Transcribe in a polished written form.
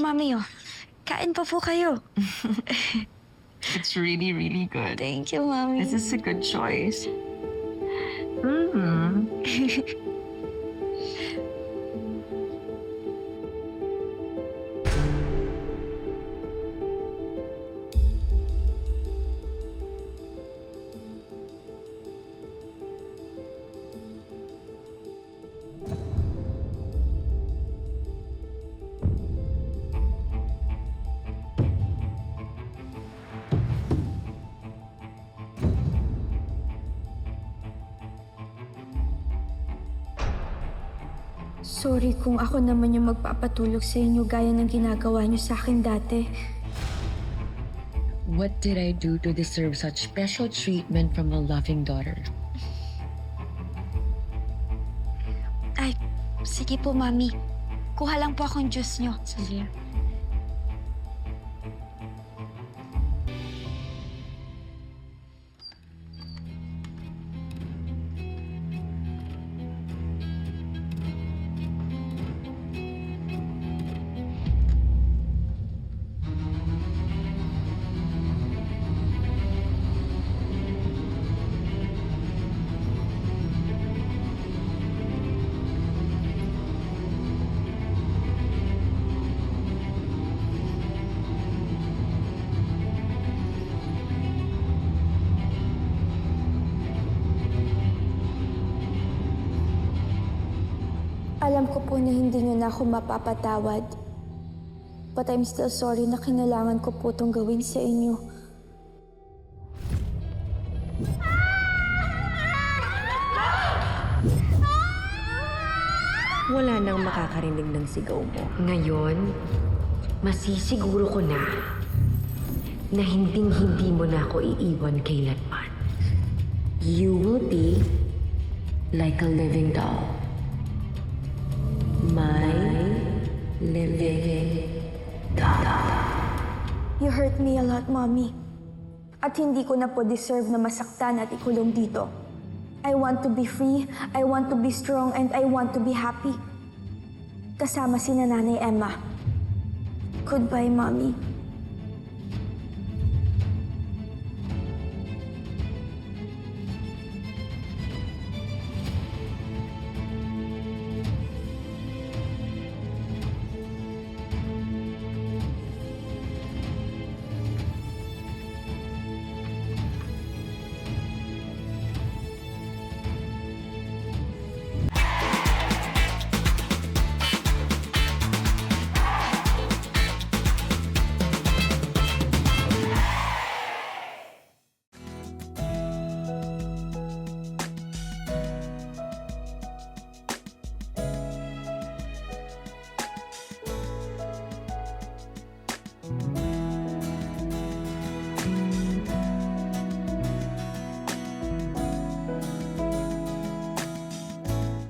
Mami, oh. Kain pa po kayo. It's really, really good. Thank you, Mami. This is a good choice. Mm-hmm. Sorry kung ako naman yung magpapatulog sa inyo gaya ng ginagawa niyo sa akin dati. What did I do to deserve such special treatment from a loving daughter? Ay, sige po, Mami. Kuha lang po akong juice niyo. Sige. Alam ko po na hindi niyo na ako mapapatawad. But I'm still sorry na kinailangan ko po itong gawin sa inyo. Wala nang makakarinig ng sigaw mo. Ngayon, masisiguro ko na hinding-hindi mo na ako iiwan kailanman. You will be like a living doll. My living doll. You hurt me a lot, Mommy. At hindi ko na po deserve na masaktan at ikulong dito. I want to be free, I want to be strong, and I want to be happy. Kasama si Nanay Emma. Goodbye, Mommy.